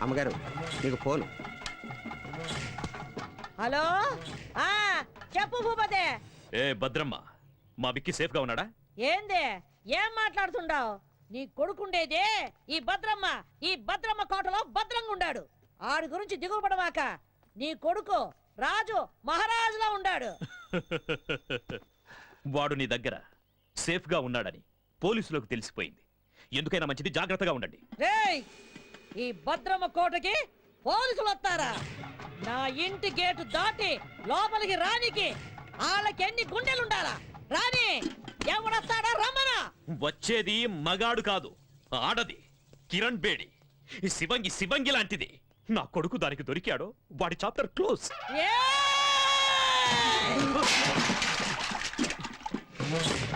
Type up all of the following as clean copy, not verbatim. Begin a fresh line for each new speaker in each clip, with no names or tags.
అమ్మగారు నీకు phone.
Hello, చెప్పు భూపతే.
ఏ భద్రమ్మ, మా విక్కీ సేఫ్ గా ఉన్నాడా?
ఏంది, ఏం మాట్లాడుతుండావు? నీ కొడుకుండేదే ఈ భద్రమ్మ కోటలో భద్రంగా ఉండాడు. ఆడి గురించి దిగులు పడవాక. నీ కొడుకు రాజు మహారాజులా ఉండాడు.
వాడు నీ దగ్గర సేఫ్ గా ఉన్నాడని పోలీసులకు తెలిసిపోయింది. ఎందుకైనా మంచిది, జాగ్రత్తగా ఉండండి.
రేయ్, ఈ భద్రమ్మ కోటకి పోలీసులు వస్తారా? నా ఇంటి గేటు దాటి లోపలికి రానికి వాళ్ళకి ఎన్ని గుండెలుండాలా? రాని, ఎవడొస్తాడా రమ్మనా?
వచ్చేది మగాడు కాదు, ఆడది. కిరణ్ బేడి శివంగి లాంటిది. నా కొడుకు దానికి దొరికాడో వాడి చాప్టర్ క్లోజ్.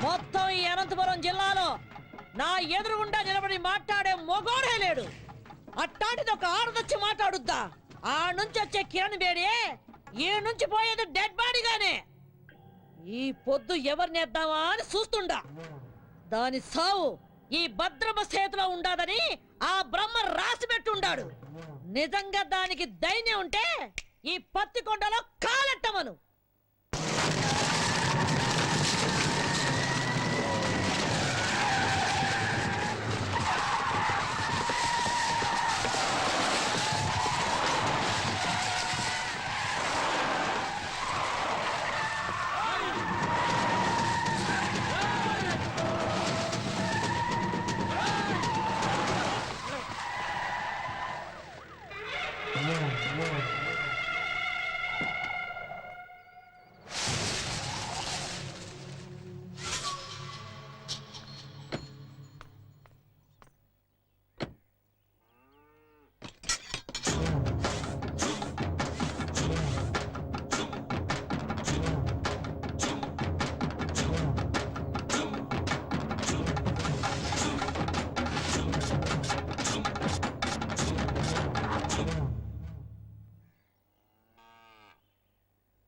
మొత్తం ఈ అనంతపురం జిల్లాలో నా ఎదురుగుండా నిలబడి మాట్లాడే మొగోడే లేడు. అట్టాంటిది ఒక ఆడదొచ్చి మాట్లాడుద్దా? ఆ నుంచి వచ్చే కిరణ్ బేడి ఈ నుంచి పోయేది డెడ్ బాడీగానే. ఈ పొద్దు ఎవరినేద్దామా అని చూస్తుండా. దాని సావు ఈ భద్రమ చేతిలో ఉండాదని ఆ బ్రహ్మ రాసి పెట్టుండాడు. నిజంగా దానికి ధైర్యం ఉంటే ఈ పత్తికొండలో కాలెట్టమను.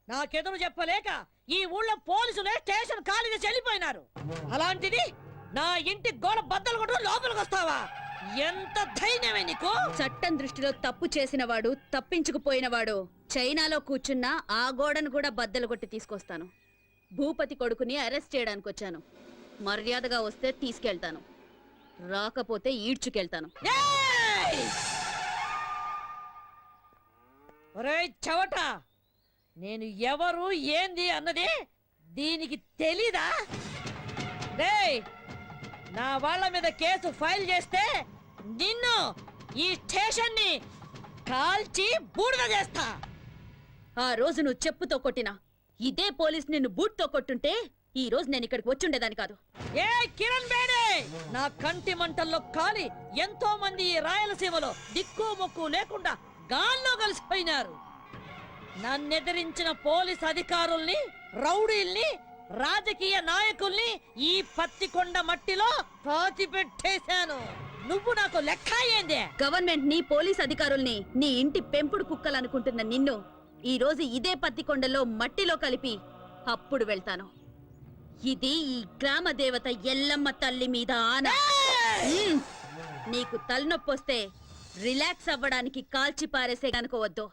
నాకెదురు చెప్పలేక ఈ ఊళ్ళో పోలీసులే స్టేషన్ ఖాళీగా చెల్లిపోయినారు. అలాంటిది నా ఇంటి గోడ బద్దలు కొట్టు లోపలికి వస్తావా? ఎంత ధైర్యమే నీకు?
చట్టం దృష్టిలో తప్పు చేసిన వాడు, తప్పించుకుపోయినవాడు చైనాలో కూర్చున్నా ఆ గోడను కూడా బద్దలు కొట్టి తీసుకొస్తాను. భూపతి కొడుకుని అరెస్ట్ చేయడానికి వచ్చాను. మర్యాదగా వస్తే తీసుకెళ్తాను, రాకపోతే ఈడ్చుకెళ్తాను.
ఒరేయ్ చవట, నేను ఎవరు ఏంది అన్నది దీనికి తెలీదా? రేయ్, నా వాళ్ళ మీద కేసు ఫైల్ చేస్తే నిన్ను ఈ స్టేషన్ ని కాల్చి బూడిద చేస్తా.
ఆ రోజు నువ్వు చెప్పుతో కొట్టినా ఇదే పోలీస్ నిన్ను బూట్తో కొట్టుంటే ఈ రోజు నేను ఇక్కడికి వచ్చుండేదాన్ని కాదు.
ఏ కిరణ్ బేడే, నా కంటి మంటల్లో కాలి ఎంతో మంది ఈ రాయలసీమలో దిక్కు మొక్కు లేకుండా గాల్లో కలిసిపోయినారు. నన్నెదిరించిన పోలీస్ అధికారుల్ని, రౌడీల్ని, రాజకీయ నాయకుల్ని ఈ పత్తికొండ మట్టిలో పాతిపెట్టేశాను. నువ్వు నాకు లెక్క ఏందే?
గవర్నమెంట్ ని, పోలీస్ అధికారుల్ని నీ ఇంటి పెంపుడు కుక్కలనుకుంటున్న నిన్ను ఈ రోజు ఇదే పత్తికొండలో మట్టిలో కలిపి అప్పుడు వెళ్తాను. ఇది ఈ గ్రామ దేవత ఎల్లమ్మ తల్లి మీద ఆన. నీకు తలనొప్పొస్తే రిలాక్స్ అవ్వడానికి కాల్చి పారేసే గనుకోవద్దు.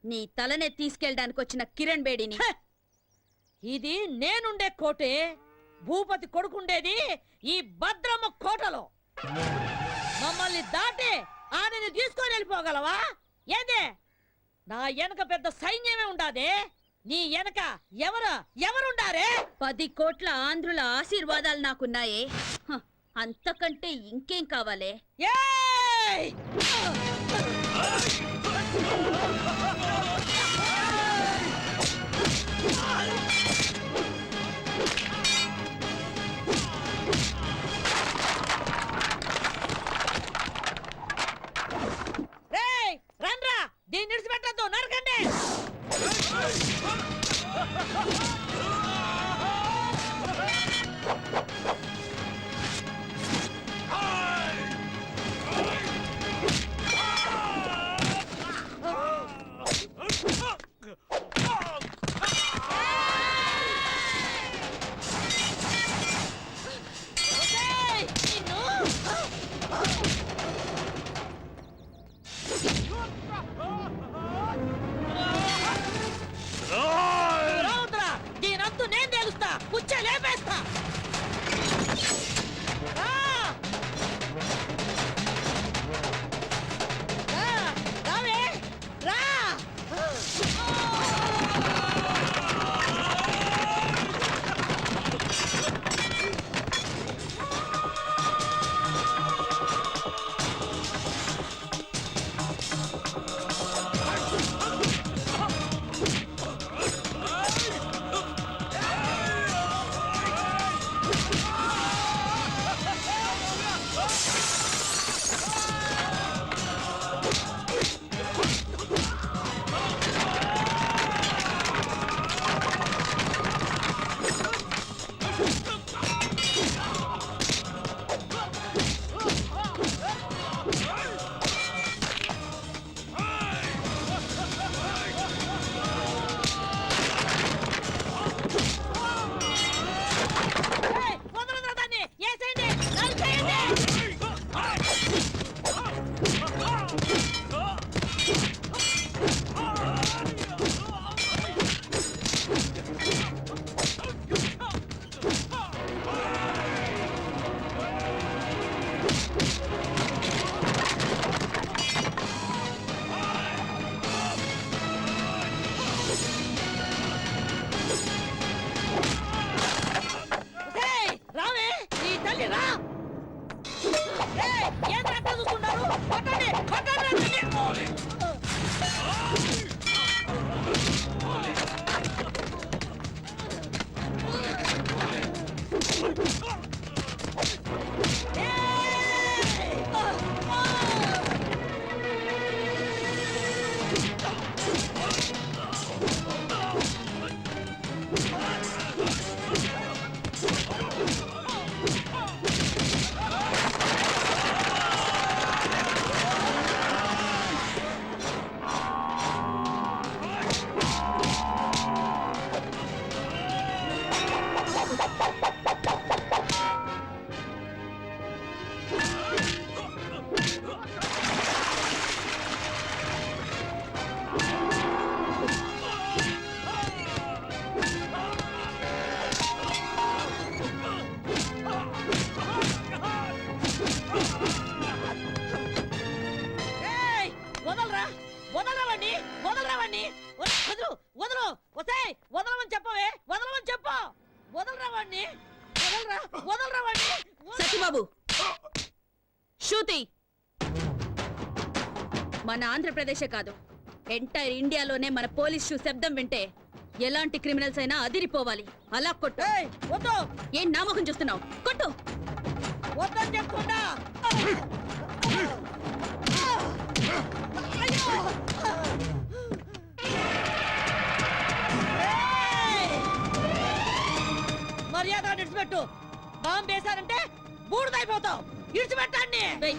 నీ తలనే తీసుకెళ్ళడానికి వచ్చిన కిరణ్ బేడిని.
ఇది నేనుండే కోటే. భూపతి కొడుకుండేది ఈ భద్రమ్మ కోటలో. మమ్మల్ని దాటి ఆమెను తీసుకొని వెళ్ళిపోగలవా? ఏదే, నా వెనక పెద్ద సైన్యమే ఉండాదే. నీ వెనక ఎవరుండారే? 10 కోట్ల ఆంధ్రుల ఆశీర్వాదాలు నాకున్నాయే. అంతకంటే ఇంకేం కావాలే? రండ్రా, దీన్ని విడిచిపెట్టద్దు, నరకండి. వాణ్ణి వదలరా వదలరా వాణ్ణి
సత్యబాబు శృతి మన ఆంధ్రప్రదేశే కాదు ఎంటైర్ ఇండియాలోనే మన పోలీస్ షూ శబ్దం వింటే ఎలాంటి క్రిమినల్స్ అయినా అదిరిపోవాలి అలా కొట్టు
ఏయ్ వద్దు
ఏం నామకం చూస్తున్నావు కొట్టు
వద్దని చెప్తున్నా అయ్యో! ఏయ్! మర్యాద ఇడిచిపెట్టు బాంబు వేశారంటే బూడిదైపోతావు ఇడిచిపెట్టండి
వెయ్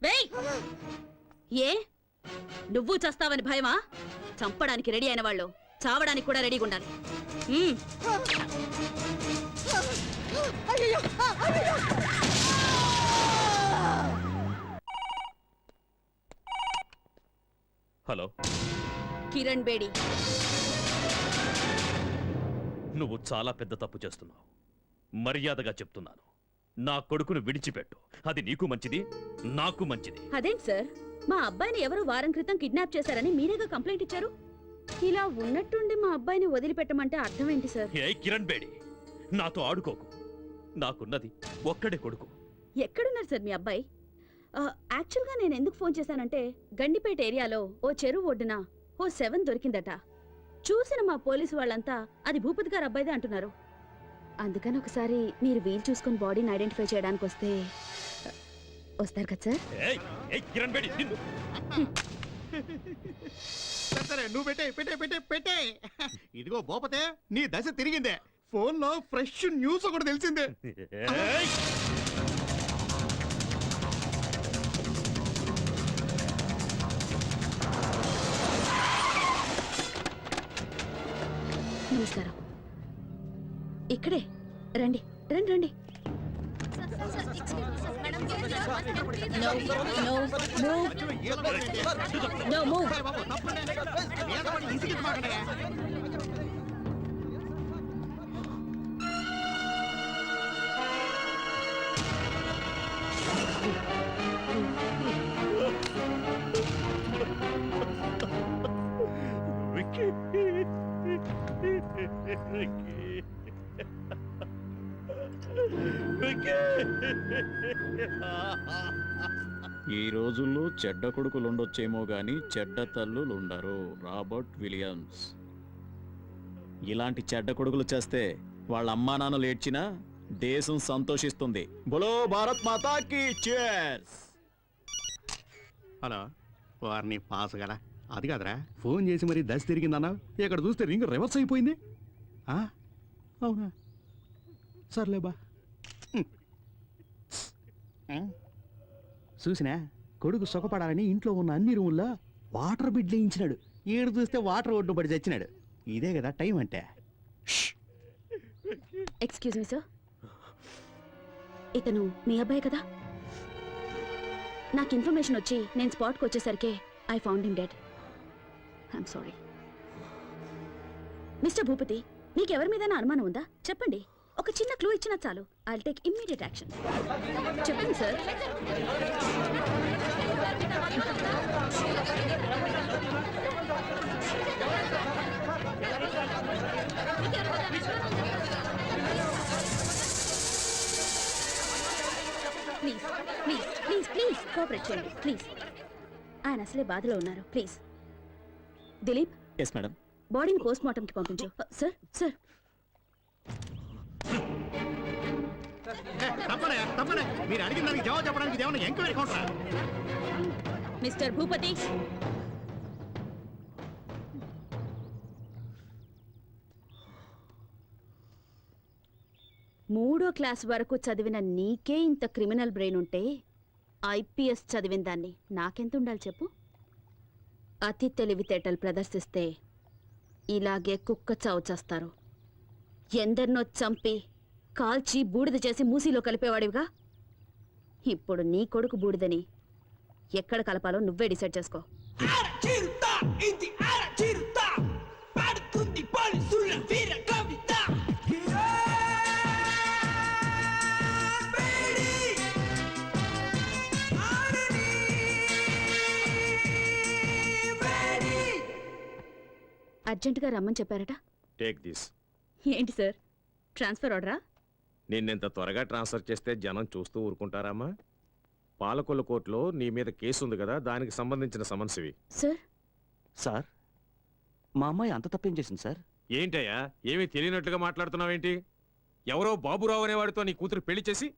వెయ్ ఏ నువ్వు చస్తావని భయమా చంపడానికి రెడీ అయిన వాళ్ళు చావడానికి కూడా రెడీగా ఉండాలి హ్మ్.
అయ్యయ్యో! అయ్యయ్యో!
హలో
కిరణ్ బేడి
నువ్వు చాలా పెద్ద తప్పు చేస్తున్నావు మర్యాదగా చెప్తున్నాను నా కొడుకును విడిచిపెట్టు అది నీకు మంచిది నాకు మంచిది
అదేంటి సార్ మా అబ్బాయిని ఎవరో వారం క్రితం కిడ్నాప్ చేశారని మీరేగా కంప్లైంట్ ఇచ్చారు ఇలా ఉన్నట్టుండి మా అబ్బాయిని వదిలిపెట్టమంటే అర్థం ఏంటి సార్
ఏ కిరణ్ బేడి నాతో ఆడుకోకు నాకున్నది ఒక్కడే కొడుకు
ఎక్కడున్నారు సార్ మీ అబ్బాయి యాక్చువల్గా నేను ఎందుకు ఫోన్ చేశానంటే గండిపేట ఏరియాలో ఓ చెరువు ఒడ్డున ఓ 7 దొరికిందట చూసిన మా పోలీసు వాళ్ళంతా అది భూపతి గారు అబ్బాయిదే అంటున్నారు అందుకని ఒకసారి మీరు వీలు చూసుకొని బాడీని ఐడెంటిఫై చేయడానికి వస్తే వస్తారు కదా సార్
ఏయ్ ఏయ్ కిరణ్ బేడి నిన్ను
సరే నువ్వు పెట్టే పెట్టే పెట్టే పెట్టే ఇదిగో బోపతే నీ దశ తిరిగిందే ఫోన్ లో ఫ్రెష్ న్యూస్ ఒకటి తెలిసిందే
ఏయ్!
నమస్కారం ఇక్కడే రండి రండి రండి No, no, move. No, move.
Vicky Vicky Vicky
ఈ రోజుల్లో చెడ్డ కొడుకులుండొచ్చేమో గాని చెడ్డ తల్లులుండరు. Robert Williams. ఇలాంటి చెడ్డ కొడుకులు చేస్తే వాళ్ళ అమ్మా నాన్నలు ఏడ్చినా దేశం సంతోషిస్తుంది. బోలో భారత్ మాతాకి చేర్స్.
హలో వారిని పాస్ కదా అది కాదురా ఫోన్ చేసి మరి దశ తిరిగిందన్నా ఇక్కడ చూస్తే రింగ్ రివర్స్ అయిపోయింది అవునా సర్లేబా చూసినా కొడుకు సుఖపడాలని ఇంట్లో ఉన్న అన్ని రూముల్లో వాటర్ బిడ్ వేయించినాడు ఏడు చూస్తే వాటర్ ఒడ్డు పడి చచ్చినాడు ఇదే కదా టైం అంటే
ఎక్స్క్యూజ్ మీ సార్ ఇతను మీ అబ్బాయి కదా నాకు ఇన్ఫర్మేషన్ వచ్చి నేను స్పాట్కి వచ్చేసరికి I found him dead I'm sorry mister Bhupathi మీకు ఎవరి మీద అనుమానం ఉందా చెప్పండి ఒక చిన్న క్లూ ఇచ్చినా చాలు I will take immediate action చెప్పండి sir please please please please cooperate చేయండి ప్లీజ్ ఆయన అసలే బాధలో ఉన్నారు ప్లీజ్ దిలీప్
ఎస్ మేడం.
బాడీని పోస్ట్ మార్టంకి పంపించు సార్ సార్
తప్పనే మీరు అడిగిన దానికి జవాబు చెప్పడానికి ఏమన్నా ఎంక్వైరీ కౌంటరా
మిస్టర్ భూపతి మూడో క్లాస్ వరకు చదివిన నీకే ఇంత క్రిమినల్ బ్రెయిన్ ఉంటే ఐపీఎస్ చదివిన దాన్ని నాకెంత ఉండాలి చెప్పు అతి తెలివితేటలు ప్రదర్శిస్తే ఇలాగే కుక్క చావు చేస్తారు ఎందరినో చంపి కాల్చి బూడిద చేసి మూసీలో కలిపేవాడివిగా ఇప్పుడు నీ కొడుకు బూడిదని ఎక్కడ కలపాలో నువ్వే డిసైడ్ చేసుకో అర్జెంటుగా రమ్మని చెప్పారట
టేక్ దిస్.
ఏంటి సార్ ట్రాన్స్ఫర్ ఆర్డరా?
నిన్నెంత త్వరగా ట్రాన్స్ఫర్ చేస్తే జనం చూస్తూ ఊరుకుంటారమ్మా? పాలకొల్లు కోర్టులో నీ మీద కేసు ఉంది కదా, దానికి సంబంధించిన సమన్సివి.
సార్,
సార్ మా అమ్మాయి అంత తప్పేం చేసింది సార్?
ఏంటయ్యా, ఏమీ తెలియనట్టుగా మాట్లాడుతున్నావేంటి? ఎవరో బాబురావు అనేవాడితో నీ కూతురు పెళ్లి చేసి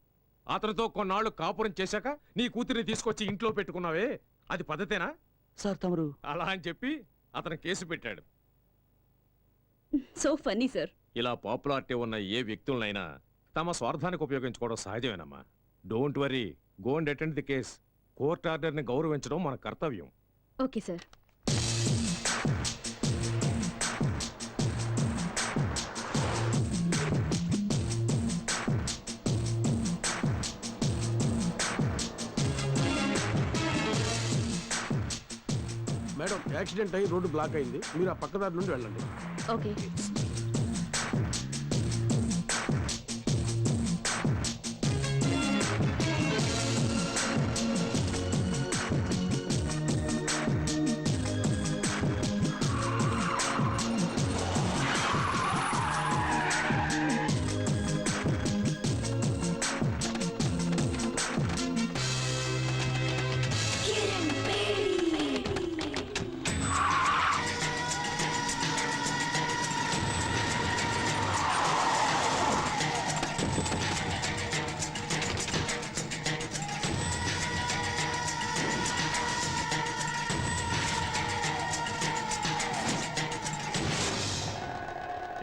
అతనితో కొన్నాళ్ళు కాపురం చేశాక నీ కూతురిని తీసుకొచ్చి ఇంట్లో పెట్టుకున్నావే, అది పద్ధతేనా?
సార్ తమరు
అలా అని చెప్పి అతను కేసు పెట్టాడు.
So funny sir.
ఇలా పాపులారిటీ ఉన్న ఏ వ్యక్తులనైనా తమ స్వార్థానికి ఉపయోగించుకోవడం సహజమేనమ్మా. Don't worry, go and attend the case. Court ఆర్డర్ని గౌరవించడం మన కర్తవ్యం.
Okay sir.
మేడం, యాక్సిడెంట్ అయ్యి రోడ్డు బ్లాక్ అయింది, మీరు ఆ పక్కదారి నుండి వెళ్ళండి.
ఓకే.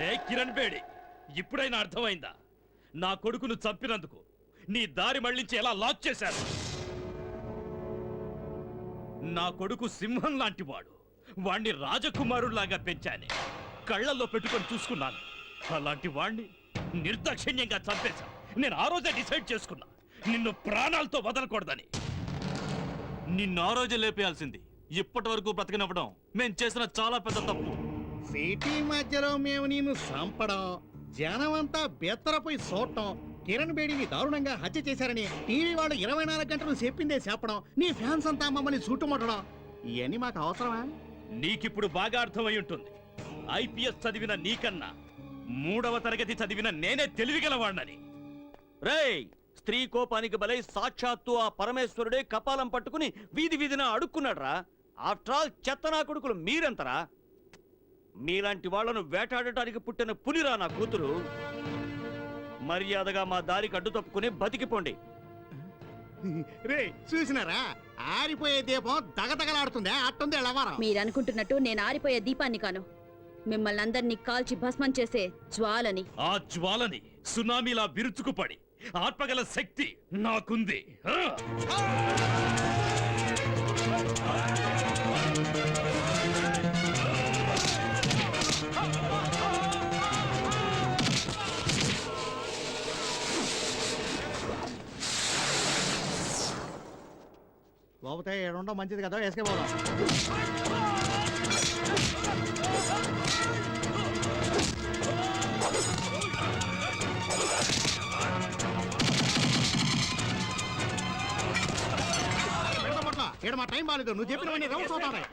ఏ కిరణ్ బేడి, ఇప్పుడైనా అర్థమైందా? నా కొడుకును చంపినందుకు నీ దారి మళ్లించి ఎలా లాక్ చేశారు? నా కొడుకు సింహం లాంటి వాడు, వాణ్ణి రాజకుమారులాగా పెంచానే, కళ్ళల్లో పెట్టుకొని చూసుకున్నాను. అలాంటి వాణ్ణి నిర్దాక్షిణ్యంగా చంపేశా. నేను ఆ రోజే డిసైడ్ చేసుకున్నా, నిన్ను ప్రాణాలతో వదలకూడదని. నిన్ను ఆ రోజే లేపేయాల్సింది. ఇప్పటి వరకు బ్రతికినవ్వడం మేం చేసిన చాలా పెద్ద తప్పు.
సిటీ మధ్యలో మేము నిన్ను చంపడం, జనమంతా బెత్తరపోయి చూడటం, కిరణ్ బేడిని దారుణంగా హత్య చేశారని టీవీ వాళ్ళు 24 గంటలు చెప్పిందే చెప్పడం, నీ ఫ్యాన్స్ అంతా మమ్మల్ని చుట్టుముట్టడం, ఇవన్నీ మాకు అవసరమా?
నీకిప్పుడు బాగా అర్థమై ఉంటుంది. ఐపీఎస్ చదివిన నీకన్నా 3వ తరగతి చదివిన నేనే తెలివిగలవాణ్ణని.
రేయ్, స్త్రీ కోపానికి బలై సాక్షాత్తు ఆ పరమేశ్వరుడే కపాలం పట్టుకుని వీధి వీధిన అడుక్కున్నాడ్రా. ఆఫ్టర్ ఆల్ చెత్తనా కొడుకులు మీరెంతరా? మీలాంటి వాళ్లను వేటాడటానికి పుట్టిన పులిరా నా కూతురు. మర్యాదగా మా దారికి అడ్డు తప్పుకుని బతికిపోండి.
రే, చూసినారా, ఆరిపోయే దీపం దగదగలాడుతుందే, అట్టుంది ఎళ్ళవారం.
మీరనుకుంటున్నట్టు నేను ఆరిపోయే దీపాన్ని కాను, మిమ్మల్ని అందరినీ కాల్చి భస్మం చేసే జ్వాలని.
ఆ జ్వాలని సునామీలా విరుచుకుపడి ఆర్పగల శక్తి నాకుంది.
లోపతే ఏడుండో మంచిది కదా, వేసుకెళ్ళిపోదాం. ఇక్కడ మా టైం బాగాలేదు, నువ్వు చెప్పినవన్నీ రౌండ్స్ అవుతాయి.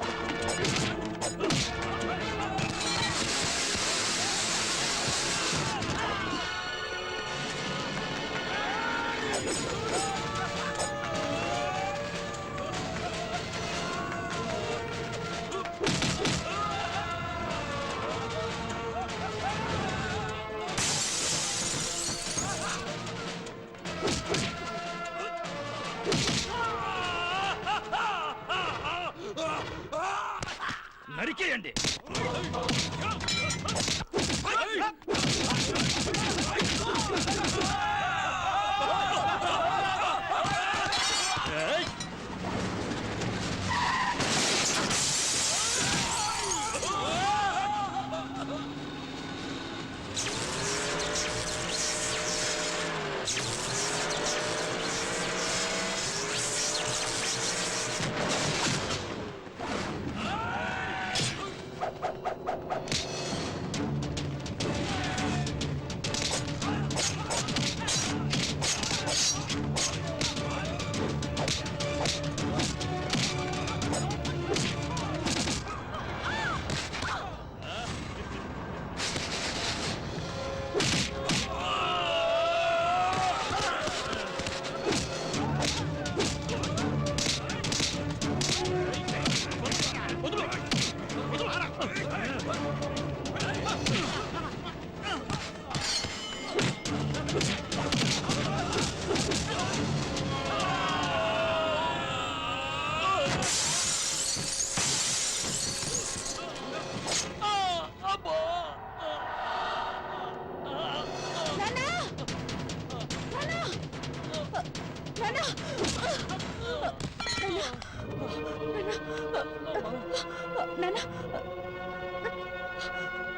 నాన్న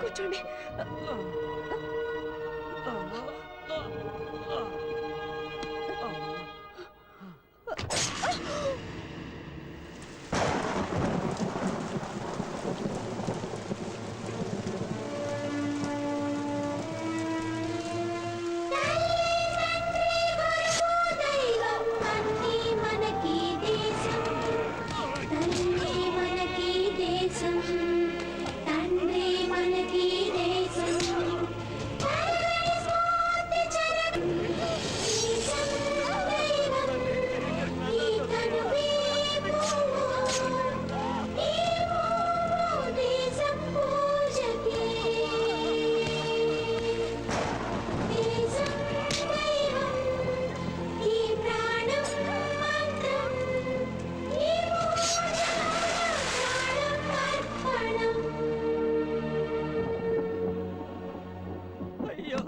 కూర్చోండి.
అయ్యో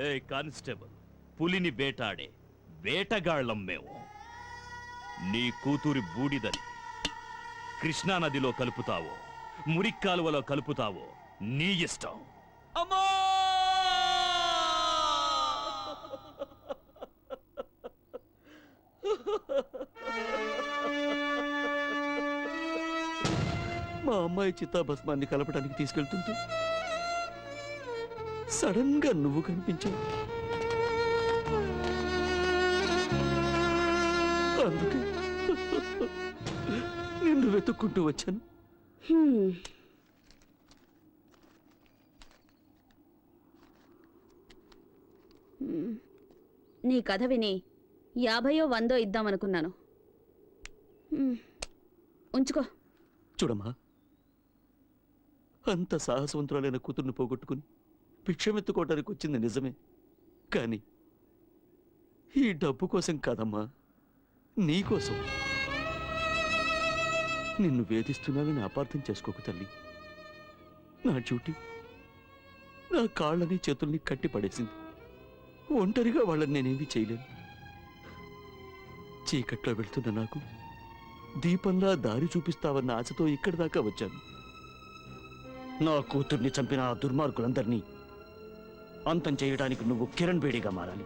ఏ కానిస్టేబుల్, పులిని వేటాడే వేటగాళ్ళం మేము. నీ కూతురి బూడిదని కృష్ణానదిలో కలుపుతావో మురిక్కాలువలో కలుపుతావో నీ ఇష్టం.
అమ్మా మా అమ్మాయి చిత్తాభస్మాన్ని కలపడానికి తీసుకెళ్తుంటే సడన్ గా నువ్వు కనిపించావు. అందుకే నిన్ను వెతుక్కుంటూ వచ్చాను.
నీ కథ విని 50 100 ఇద్దామనుకున్నాను. ఉంచుకో.
చూడమ్మా, అంత సాహసవంతురాలైన కూతుర్ని పోగొట్టుకుని భిక్షమెత్తుకోవడానికి వచ్చింది నిజమే, కానీ ఈ డబ్బు కోసం కాదమ్మా, నీకోసం. నిన్ను వేధిస్తున్నానని అపార్థం చేసుకోకు తల్లి. నా డ్యూటీ నా కాళ్ళని చేతుల్ని కట్టి పడేసింది. ఒంటరిగా వాళ్ళని నేనేమీ చేయలేను. చీకట్లో వెళ్తున్న నాకు దీపంలా దారి చూపిస్తావన్న ఆశతో ఇక్కడి దాకా వచ్చాను. నా కూతుర్ని చంపిన ఆ దుర్మార్గులందరినీ అంతం చేయడానికి నువ్వు కిరణ్ బేడిగా మారాలి.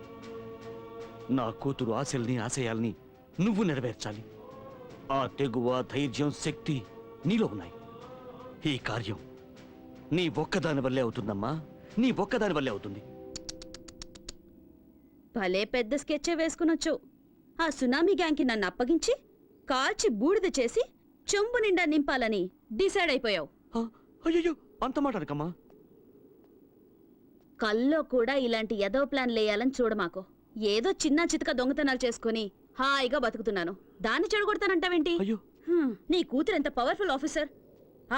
నా కూతురు ఆశల్ని ఆశయాల్ని నువ్వు నెరవేర్చాలి. ఆ తెగువ, ధైర్యం, శక్తి నీలో ఉన్నాయి. ఈ కార్యం నీ ఒక్కదాని వల్లే అవుతుందమ్మా, నీ ఒక్కదాని వల్లే అవుతుంది.
భలే పెద్ద స్కెచ్చే వేసుకునొచ్చు. ఆ సునామీ గ్యాంగ్కి నన్ను అప్పగించి కాల్చి బూడిద చేసి చెంబు నిండా నింపాలని డిసైడ్ అయిపోయావు.
అయ్యో, అంత మాట అనకమ్మా.
కల్లో కూడా ఇలాంటి ఎదో ప్లాన్ లేయాలని చూడమాకు. ఏదో చిన్న చితక దొంగతనాలు చేసుకుని హాయిగా బతుకుతున్నాను. దాన్ని చెడగొడతానంటావేంటి?
అయ్యో,
నీ కూతురు ఎంత పవర్ఫుల్ ఆఫీసర్.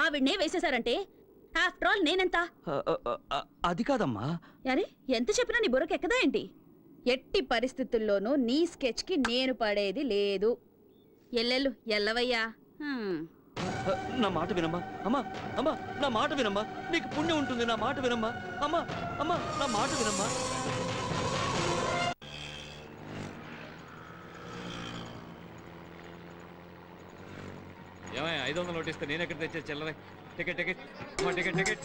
ఆవిడ్నే వేసేశారంటే ఆఫ్టర్ ఆల్ నేనెంత?
అది కాదమ్మా.
అరే, ఎంత చెప్పినా నీ బుర్రకెక్కదా ఏంటి? ఎట్టి పరిస్థితుల్లోనూ నీ స్కెచ్కి నేను పడేది లేదు. ఎల్లెల్లు ఎల్లవయ్యా.
నా మాట వినమ్మా. అమ్మా అమ్మా, నా మాట వినమ్మా. నీకు పుణ్యం ఉంటుంది. నా మాట వినమ్మా. అమ్మా అమ్మా, నా మాట వినమ్మా.
ఏమయ్య 500 నోట్ ఇస్తే నేను ఎక్కడ తెచ్చే చిల్లర? టికెట్ టికెట్ అమ్మా, టికెట్ టికెట్.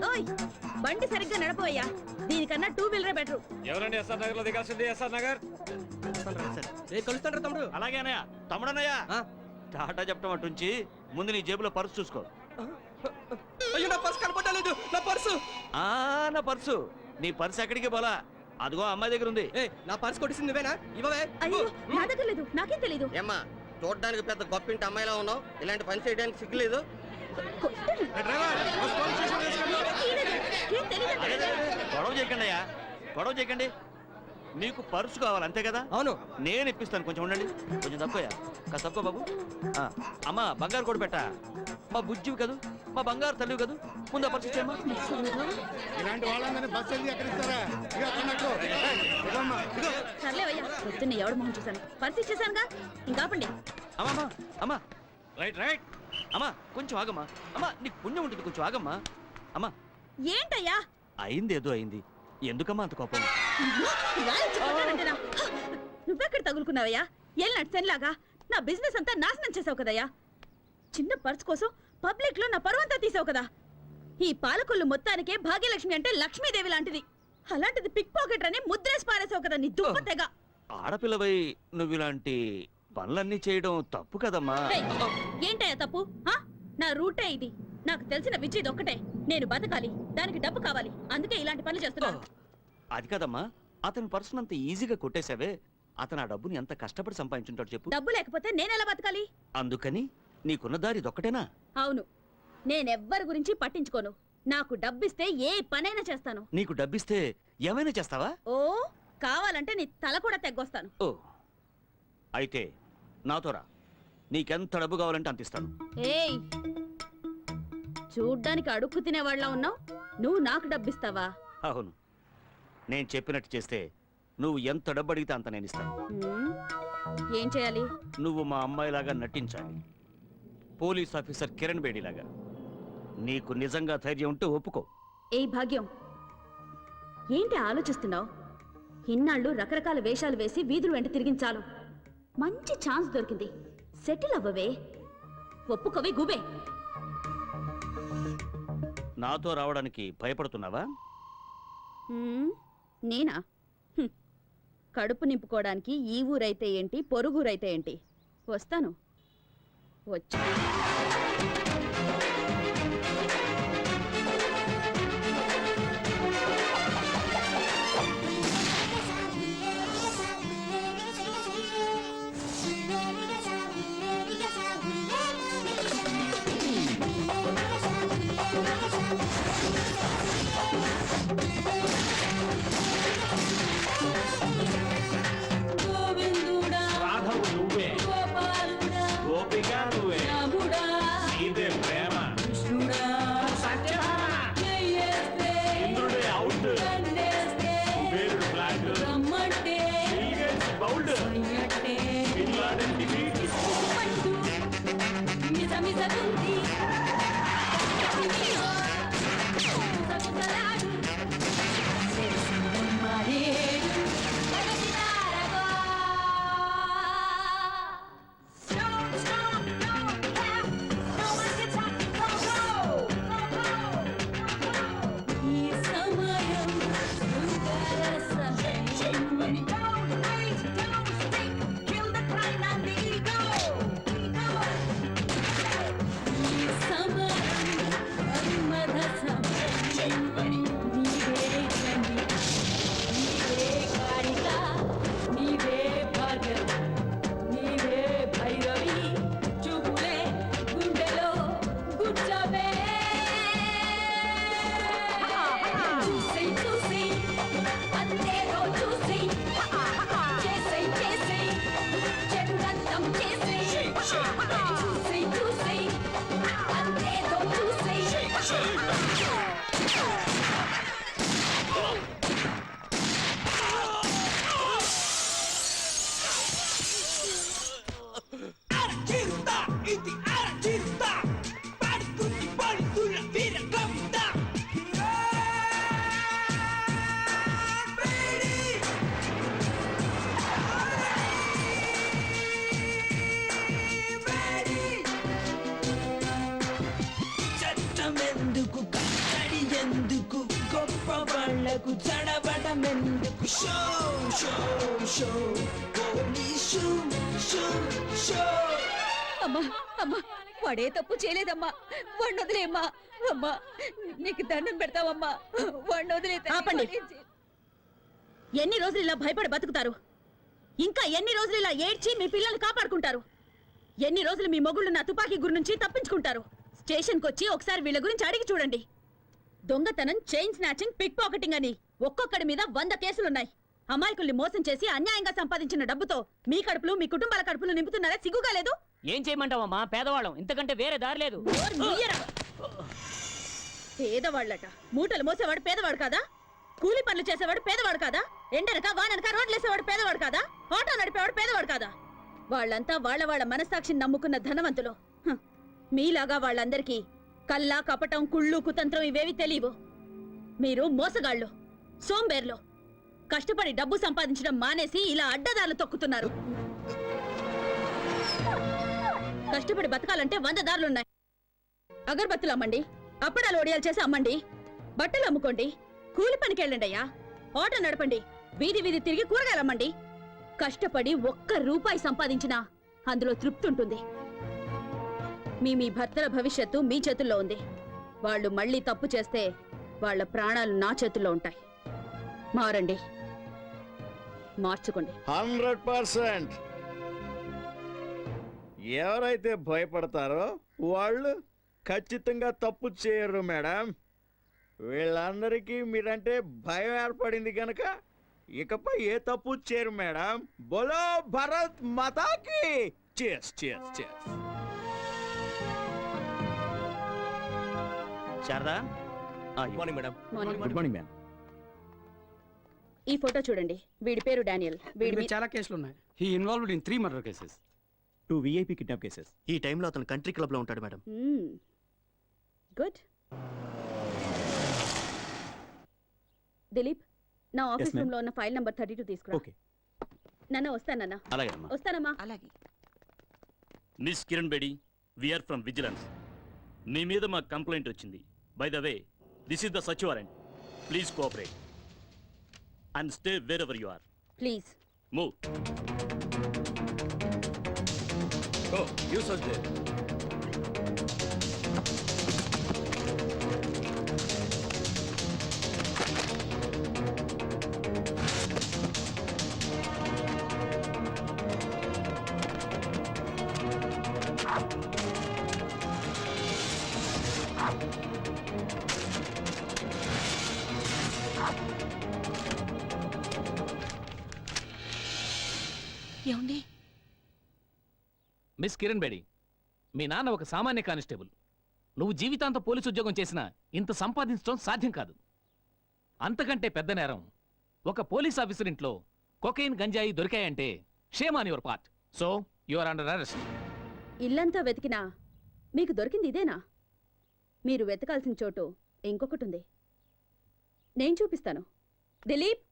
ఓయ్, బండి సరిగ్గా నడపవయ్యా. దీనికన్నా 2 వీలరే బెటరు.
ఎవరండి ఎస్ఆర్ నగర్ లో దిగాల్సింది? ఎస్ఆర్ నగర్.
కలుస్తాడు తమ్ముడు.
అలాగే అన్నయ్య. తమ్ముడన్నయ్య, టాటా చెప్పడం అటుంచి ముందు నీ జేబులో పర్సు చూసుకో.
అయ్యో, నా పర్సు కనపడలేదు. నా పర్సు
నా పర్సు. నీ పర్సు ఎక్కడికి పోలా, అదిగో అమ్మాయి దగ్గర ఉంది.
నా పర్సు కొట్టేసింది నువ్వేనా? ఇవ్వవే.
అయ్యో, నా దగ్గర లేదు, నాకేం తెలీదు.
ఏమ్మా చూడడానికి పెద్ద గొప్పింటి అమ్మాయిలా ఉన్నావు, ఇలాంటి పని చేయడానికి సిగ్గులేదు.
గొడవ చేయకండి అయ్యా, గొడవ చేయకండి. మీకు పర్సు కావాలి అంతే కదా?
అవును.
నేను ఇప్పిస్తాను, కొంచెం ఉండండి. కొంచెం తక్కువయ్యా, కాస్త తక్కువ బాబు. అమ్మా బంగారు కూడా పెట్టా, మా బుజ్జివి కదూ, మా బంగారు తల్లివి కదూ, ముందు ఆ పర్సు ఇచ్చేయమ్మా.
ఇలాంటి వాళ్ళందరినీ బస్సు వెళ్ళి ఎక్కడ ఇస్తారా? ఇక అన్నట్టు. ఇదిగోమ్మా, ఇదిగో.
సర్లేవయ్యా, పొద్దున్న ఎవడు మొహం చూశాను, పర్స్ ఇచ్చేసానుగా, ఇంకాపండి.
అమ్మా అమ్మా రైట్ రైట్ అమ్మా, కొంచెం ఆగమ్మా. అమ్మా నీకు పుణ్యం ఉంటుంది, కొంచెం ఆగమ్మా. అమ్మా
ఏంటయ్యా
అయింది, ఏదో అయింది, ఎందుకమ్మా అంత కోపం?
నువ్వెక్కడ తగులుకున్నావయ్యా? ఏళ్ళ సెన్లాగా నా బిజినెస్ అంతా నాశనం చేసావు కదయ్యా. చిన్న పర్స్ కోసం పబ్లిక్ లో నా పరువంతా తీసావు కదా. ఈ పాలకొల్లు మొత్తానికే భాగ్యలక్ష్మి అంటే లక్ష్మీదేవి లాంటిది, అలాంటిది పిక్ పాకెట్ అని ముద్రేసి పారేసావు కదా నీ దుప్పతెగ.
ఆడపిల్లవై నువ్వు ఇలాంటి పనులన్నీ చేయడం తప్పు కదమ్మా.
ఏంటయ్యా తప్పు? నా రూటే ఇది, నాకు తెలిసిన విద్య ఇది ఒక్కటే. నేను బతకాలి, దానికి డబ్బు కావాలి, అందుకే ఇలాంటి పనులు చేస్తున్నాను.
అది కదమ్మా, అతని పర్సన్ అంత ఈజీగా కొట్టేశావే, అతను ఆ డబ్బుని ఎంత కష్టపడి సంపాదించుంటాడు చెప్పు.
డబ్బు లేకపోతే నేనెలా బతకాలి?
అందుకని నీకున్న దారి ఇదొక్కటేనా?
అవును, నేనెవ్వరి గురించి పట్టించుకోను. నాకు డబ్బిస్తే ఏ పనైనా చేస్తాను.
నీకు డబ్బిస్తే ఏమైనా చేస్తావా?
ఓ, కావాలంటే నీ తల కూడా తెగ్గొస్తాను.
ఓ అయితే నాతో రా, నీకెంత డబ్బు కావాలంటే అంత ఇస్తాను.
ఏయ్, చూడ్డానికి అడుక్కు తినేవాళ్ళ ఉన్నావు, నువ్వు నాకు డబ్బిస్తావా?
అవును, నేను చెప్పినట్టు చేస్తే నువ్వు ఎంత డబ్బు అడిగితే అంత నేను ఇస్తాను.
ఏం చేయాలి?
నువ్వు మా అమ్మాయిలాగా నటించాలి, పోలీస్ ఆఫీసర్ కిరణ్ బేడిలాగా. నీకు నిజంగా ధైర్యం ఉంటే ఒప్పుకో.
ఏయ్ భాగ్యం, ఏంటి ఆలోచిస్తున్నావు? ఇన్నాళ్ళు రకరకాల వేషాలు వేసి వీధులు వెంట తిరిగించాలు, మంచి ఛాన్స్ దొరికింది, సెటిల్ అవ్వవే. ఒప్పుకోవే గుబే.
నాతో రావడానికి భయపడుతున్నావా?
నేనా? కడుపు నింపుకోవడానికి ఈ ఊరైతే ఏంటి, పొరుగురైతే ఏంటి, వస్తాను. వచ్చి అమ్మా అమ్మా, వాడే తప్పు చేయలేదమ్మా, వాడిని వదిలేమ్మా. అమ్మా నీకు దండం పెడతావమ్మా, వాడిని వదిలే. ఆపండి. ఎన్ని రోజులు ఇలా భయపడి బతుకుతారు? ఇంకా ఎన్ని రోజులు ఇలా ఏడ్చి మీ పిల్లల్ని కాపాడుకుంటారు? ఎన్ని రోజులు మీ మొగుళ్ళు నా తుపాకీ గురి నుంచి తప్పించుకుంటారు? స్టేషన్కి వచ్చి ఒకసారి వీళ్ళ గురించి అడిగి చూడండి. దొంగతనం, చైన్ స్నాచింగ్, పిక్ పాకెటింగ్ అని ఒక్కొక్కడి మీద 100 కేసులున్నాయి. అమాయకుల్ని మోసం చేసి అన్యాయంగా సంపాదించిన డబ్బుతో మీ కడుపులు, మీ కుటుంబాల కడుపులు నింపుతున్నారా? సిగ్గుగా లేదు?
ఏం చేయమంటావమ్మా, పేదవాళ్ళం, ఇంతకంటే వేరే దారి లేదు.
నోరు మూయరా. పేదవాళ్ళట. మూటలు మోసేవాడు పేదవాడు కాదా? కూలి పనులు చేసేవాడు పేదవాడు కాదా? ఎండనక వాననక రోడ్లేసేవాడు పేదవాడు కాదా? ఆటో నడిపేవాడు పేదవాడు కాదా? వాళ్ళంతా వాళ్ళ మనస్సాక్షిని నమ్ముకున్న ధనవంతులు. మీలాగా వాళ్ళందరికీ కల్లా, కపటం, కుళ్ళు, కుతంత్రం ఇవేవి తెలియవు. మీరు మోసగాళ్ళు, సోంబేర్లు. కష్టపడి డబ్బు సంపాదించడం మానేసి ఇలా అడ్డదారులు తొక్కుతున్నారు. కష్టపడి బతకాలంటే 100 దారులున్నాయి. అగరబత్తులు అమ్మండి, అప్పడాలు ఒడియాలు చేసి అమ్మండి, బట్టలు అమ్ముకోండి, కూలి పనికి వెళ్ళండి అయ్యా, ఆటో నడపండి, వీధి వీధి తిరిగి కూరగాయలు అమ్మండి. కష్టపడి 1 రూపాయి సంపాదించినా అందులో తృప్తి ఉంటుంది. మీ భర్తల భవిష్యత్తు మీ చేతుల్లో ఉంది. వాళ్ళు మళ్ళీ తప్పు చేస్తే వాళ్ళ ప్రాణాలు నా చేతుల్లో ఉంటాయి. మారండి, మార్చుకోండి.
100%. ఎవరైతే భయపడతారో వాళ్ళు ఖచ్చితంగా తప్పు చేయరు మేడం. వీళ్ళందరికీ మీరంటే భయం ఏర్పడింది కనుక ఇకపై ఏ తప్పు చేయరు మేడం. బోలో భరత్ మాతాకి. cheers cheers cheers.
Sharada, morning madam.
Good morning ma'am.
ఈ ఫోటో చూడండి. వీడి పేరు డానియల్. వీడి
చాలా కేసులు ఉన్నాయి. He involved in 3 murder cases,
2 VIP kidnap cases.
ఈ టైంలో అతను కంట్రీ క్లబ్ లో ఉంటాడు మేడం.
గుడ్. దిలీప్, నా ఆఫీస్ రూమ్ లో ఉన్న ఫైల్ నంబర్ 32 తీసుకురా.
ఓకే.
నాన్న వస్తానన్నా.
అలాగేనమ్మా.
వస్తానమ్మా.
అలాగే.
Miss Kiran Bedi, we are from vigilance. మీ మీద మాకు కంప్లైంట్ వచ్చింది. By the way, this is the సచ్ warrant. Please cooperate and stay wherever you are.
Please
move.
Oh, you search there.
ఏమండి?
మిస్ కిరణ్ బేడి, మీ నాన్న ఒక సామాన్య కానిస్టేబుల్. నువ్వు జీవితాంతం పోలీసు ఉద్యోగం చేసినా ఇంత సంపాదించడం సాధ్యం కాదు. అంతకంటే పెద్ద నేరం, ఒక పోలీస్ ఆఫీసర్ ఇంట్లో కొకైన్, గంజాయి దొరికాయంటే shame on your part. So you are under arrest.
ఇల్లంతా వెతికినా మీకు దొరికింది ఇదేనా? మీరు వెతకాల్సిన చోటు ఇంకొకటి ఉంది. నేను చూపిస్తాను. దిలీప్,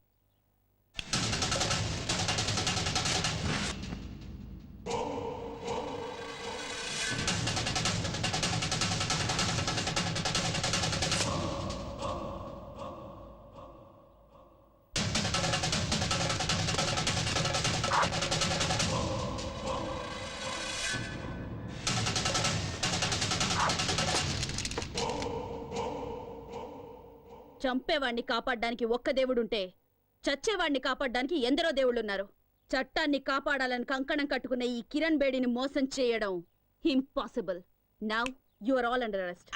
చంపేవాణ్ణి కాపాడడానికి ఒక్క దేవుడుంటే చచ్చేవాణ్ణి కాపాడడానికి ఎందరో దేవుళ్ళున్నారు. చట్టాన్ని కాపాడాలని కంకణం కట్టుకున్న ఈ కిరణ్ బేడిని మోసం చేయడం impossible. Now you are all under arrest.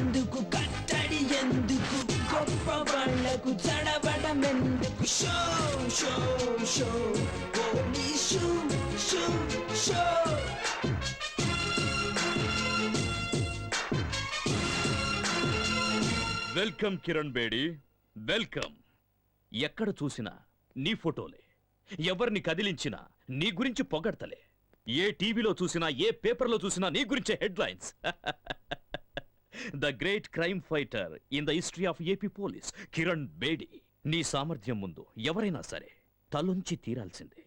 ఎందుకు కట్టడి, ఎందుకు గొప్ప వాళ్ళకు చడబడం ఎందుకు? Show show show police show show show.
Welcome Kiran Bedi, welcome. ఎక్కడ చూసినా నీ ఫోటోలే, ఎవరిని కదిలించినా నీ గురించి పొగడ్తలే. ఏ టీవీలో చూసినా, ఏ పేపర్లో చూసినా నీ గురించే headlines. The great crime fighter in the history of AP police, Kiran Bedi. నీ సామర్థ్యం ముందు ఎవరైనా సరే తలొంచి తీరాల్సిందే.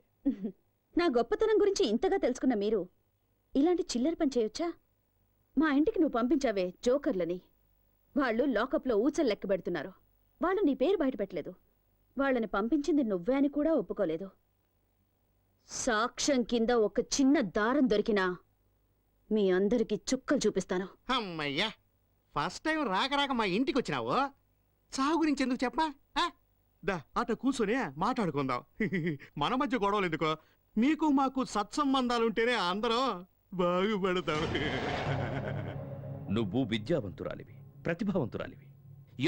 నా గొప్పతనం గురించి ఇంతగా తెలుసుకున్న మీరు ఇలాంటి చిల్లర పని చేయొచ్చా? మా ఇంటికి నువ్వు పంపించావే జోకర్లని, వాళ్ళు లాకప్లో ఊచలు లెక్క పెడుతున్నారు. వాళ్ళు నీ పేరు బయట పెట్టలేదు. వాళ్ళని పంపించింది నువ్వే అని కూడా ఒప్పుకోలేదు. సాక్ష్యం కింద ఒక చిన్న దారం దొరికినా మీ అందరికి చుక్కలు చూపిస్తాను.
అమ్మయ్యా, ఫస్ట్ టైం రాక రాక మా ఇంటికి వచ్చినావు. చావు గురించి ఎందుకు చెప్పా? దా అట కూర్చొని మాట్లాడుకుందాం. మన మధ్య గొడవలు ఎందుకో? మీకు మాకు సత్సంబంధాలుంటేనే అందరం బాగుపడతాం.
నువ్వు విద్యావంతురాలివి, ప్రతిభావంతురాలివి.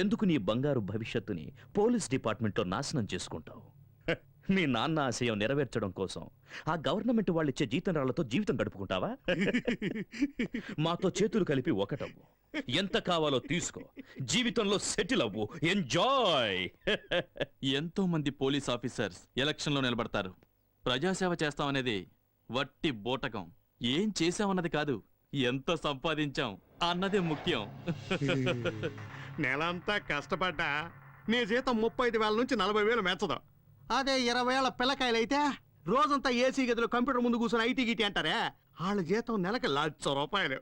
ఎందుకు నీ బంగారు భవిష్యత్తుని పోలీస్ డిపార్ట్మెంట్లో నాశనం చేసుకుంటావు? మీ నాన్న ఆశయం నెరవేర్చడం కోసం ఆ గవర్నమెంట్ వాళ్ళిచ్చే జీతంరాళ్లతో జీవితం గడుపుకుంటావా? మాతో చేతులు కలిపి ఒకటవ్వు, ఎంత కావాలో తీసుకో, జీవితంలో సెటిల్ అవ్వు, ఎంజాయ్.
ఎంతో మంది పోలీస్ ఆఫీసర్స్ ఎలక్షన్లో నిలబడతారు. ప్రజాసేవ చేస్తామనేది వట్టి బోటకం. ఏం చేశామన్నది కాదు, ఎంత సంపాదించాం అన్నదే ముఖ్యం.
నెలంతా కష్టపడ్డా నీ జీతం 35,000 నుంచి 40,000 మెచ్చదు. అదే 20,000 పిల్లకాయలైతే రోజంతా ఏసీ గదిలో కంప్యూటర్ ముందు కూర్చొని ఐటీ గిటీ అంటారే, వాళ్ళ జీతం నెలకి ₹1,00,000.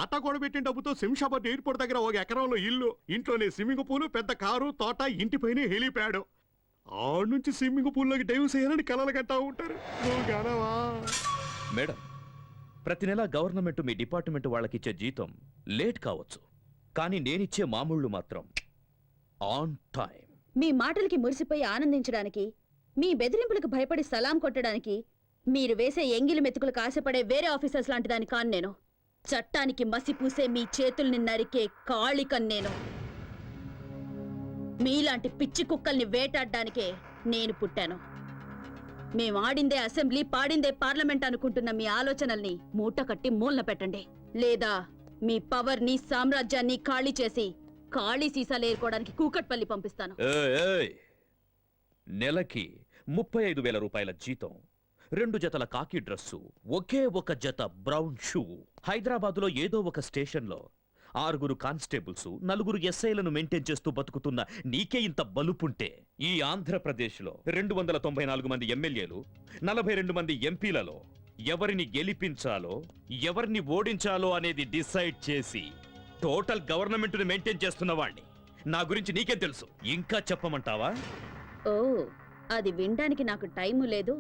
అట్ట కూడబెట్టిన డబ్బుతో శంషాబాద్ ఎయిర్పోర్ట్ దగ్గర 1 ఎకరంలో ఇల్లు, ఇంట్లోనే స్విమ్మింగ్ పూల్, పెద్ద కారు, తోట, ఇంటిపైనే హెలిప్యాడ్. ఆడ నుంచి స్విమ్మింగ్ పూల్లోకి డైవ్ చేయాలని కలలు కట్టా ఉంటారు. నువ్వు కానవా?
మేడం, ప్రతి నెల గవర్నమెంట్ మీ డిపార్ట్మెంట్ వాళ్ళకిచ్చే జీతం లేట్ కావచ్చు, కానీ నేనిచ్చే మామూళ్ళు మాత్రం ఆన్ టైం.
మీ మాటలకి మురిసిపోయి ఆనందించడానికి, మీ బెదిరింపులకు భయపడి సలాం కొట్టడానికి మీరు వేసే ఎంగిలి మెతుకులకు ఆశపడే వేరే ఆఫీసర్స్ లాంటి దాని కాను నేను. చట్టానికి మసి పూసే మీ చేతుల్ని నరికే కాళికన్ నేను. మీలాంటి పిచ్చి కుక్కల్ని వేటాడడానికే నేను పుట్టాను. మేం ఆడిందే అసెంబ్లీ, పాడిందే పార్లమెంట్ అనుకుంటున్న మీ ఆలోచనల్ని మూట కట్టి మూలన పెట్టండి. లేదా మీ పవర్ని, సామ్రాజ్యాన్ని ఖాళీ చేసి ఖాళీ సీసాలు ఏరుకోవడానికి కూకట్పల్లి పంపిస్తాను.
నెలకి 35,000 రూపాయల జీతం, 2 జతల కాకి డ్రెస్సు, ఒకే ఒక జత బ్రౌన్ షూ. హైదరాబాదులో ఏదో ఒక స్టేషన్లో 6 కానిస్టేబుల్స్, 4 ఎస్ఐలను మెయింటైన్ చేస్తూ బతుకుతున్న నీకే ఇంత బలుపుంటే, ఈ ఆంధ్రప్రదేశ్లో 294 మంది ఎమ్మెల్యేలు, 42 మంది ఎంపీలలో ఎవరిని గెలిపించాలో, ఎవరిని ఓడించాలో అనేది డిసైడ్ చేసి టోటల్ గవర్నమెంట్ ని మెయింటైన్ చేస్తున్న వాణ్ణి. నా గురించి నీకేం తెలుసు? ఇంకా చెప్పమంటావా?
ఓ, అది వినడానికి నాకు టైము లేదు,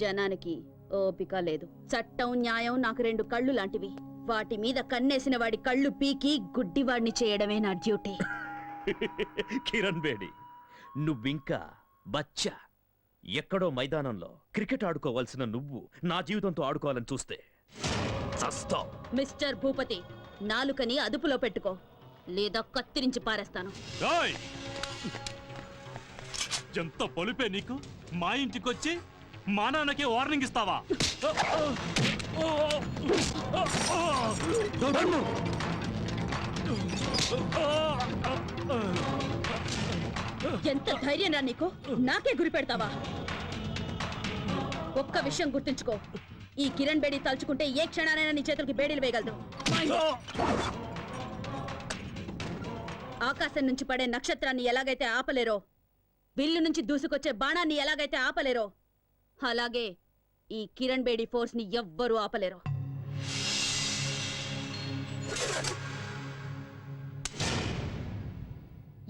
జనానికి ఓపిక లేదు. చట్టం, న్యాయం నాకు 2 కళ్ళు లాంటివి. వాటి మీద కన్నేసిన వాడి కళ్ళు పీకి గుడ్డివాడిని చేయడమే నా డ్యూటీ.
కిరణ్ బేడి, నువ్వింకా బచ్చా. ఎక్కడో మైదానంలో క్రికెట్ ఆడుకోవాల్సిన నువ్వు నా జీవితంతో ఆడుకోవాలని చూస్తే చస్తావ్.
మిస్టర్ భూపతి, నాలుకని అదుపులో పెట్టుకో, లేదా కత్తిరించి పారేస్తాను.
ఎంత పొలిపే నీకు? మా ఇంటికొచ్చి మా నాన్నకే వార్నింగ్ ఇస్తావా?
ఎంత ధైర్యం రా నీకు? నాకే గురి పెడతావా? ఒక్క విషయం గుర్తుంచుకో, ఈ కిరణ్ బేడి తలుచుకుంటే ఏ క్షణానైనా నీ చేతులకి బేడీలు వేయగలదు. ఆకాశం నుంచి పడే నక్షత్రాన్ని ఎలాగైతే ఆపలేరో, బిల్లు నుంచి దూసుకొచ్చే బాణాన్ని ఎలాగైతే ఆపలేరో, అలాగే ఈ కిరణ్ బేడి ఫోర్స్ ని ఎవ్వరూ ఆపలేరు.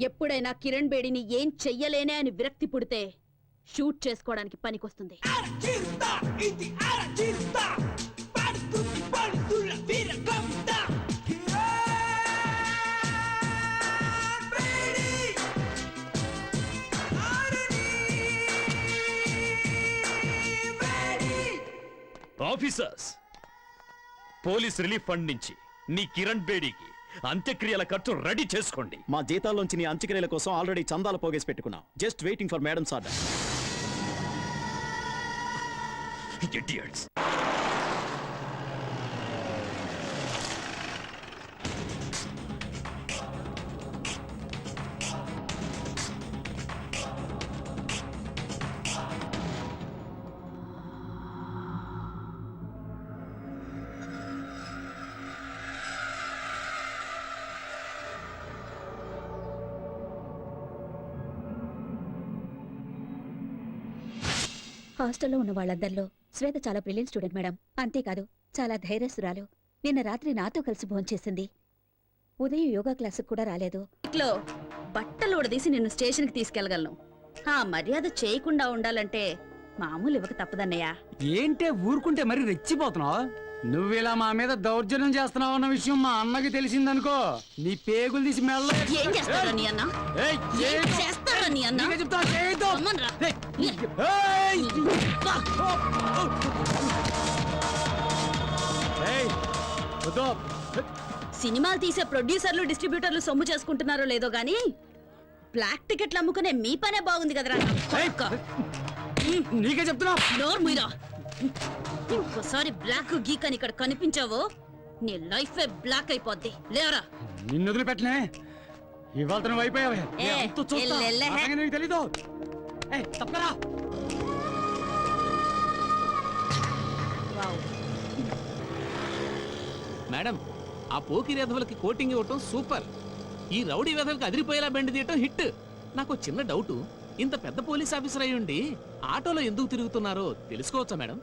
ఎప్పుడైనా కిరణ్ బేడిని ఏం చెయ్యలేనే అని విరక్తి పుడితే షూట్ చేసుకోవడానికి పనికొస్తుంది.
ఆఫీసర్స్, పోలీస్ రిలీఫ్ ఫండ్ నుంచి నీ కిరణ్ బేడీకి అంత్యక్రియల ఖర్చు రెడీ చేసుకోండి.
మా జీతాల్లోంచి నీ అంత్యక్రియల కోసం ఆల్రెడీ చందాలు పోగేసి పెట్టుకున్నాం. Just waiting for madams order.
Idiots.
హాస్టల్లో ఉన్న వాళ్ళందరిలో శ్వేత చాలా బ్రిలియంట్ స్టూడెంట్ మేడం. అంతేకాదు చాలా ధైర్యస్తురాలు. నిన్న రాత్రి నాతో కలిసి భోంచేసింది. ఉదయం యోగా క్లాసుకు కూడా రాలేదు. ఇట్లో బట్టలు ఉడదీసి నిన్ను స్టేషన్కి తీసుకెళ్లగలను. ఆ మర్యాద చేయకుండా ఉండాలంటే మామూలు ఇవ్వక తప్పదన్నయ్య.
ఏంటే ఊరుకుంటే మరి రెచ్చిపోతున్నావు? నువ్విలా మా మీద దౌర్జన్యం చేస్తున్నావు అన్న విషయం మా అన్నకి తెలిసిందనుకో, నీ పేగులు తీసి మెల్ల.
ఏం చేస్తారా నీ అన్న? ఏం చేస్తారా నీ అన్న? రమ్మన్రా. సినిమాలు తీసే ప్రొడ్యూసర్లు డిస్ట్రిబ్యూటర్లు సొమ్ము చేసుకుంటున్నారో లేదో గానీ బ్లాక్ టికెట్లు అమ్ముకునే మీ పనే బాగుంది కదరా నా కొడుక.
నీకే చెప్తున్నా.
నోరు మీరా. ఇంకోసారి బ్లాక్ గీక్ అని ఇక్కడ కనిపించావో నీ లైఫ్ బ్లాక్ అయిపోద్ది. లేవరా.
నిన్ను వదిలిపెట్టనే. ఇవాళ నువ్వు అయిపోయావే. నీకు తెలీదు. తప్పరా.
మేడం, ఆ పోకిరి వెధవలకి కోటింగ్ ఇవ్వటం సూపర్. ఈ రౌడీ వెధవలకి అదిరిపోయేలా బెండ్ తీయటం హిట్. నాకు చిన్న డౌట్, ఇంత పెద్ద పోలీస్ ఆఫీసర్ అయి ఉండి ఆటోలో ఎందుకు తిరుగుతున్నారో తెలుసుకోవచ్చా మేడం?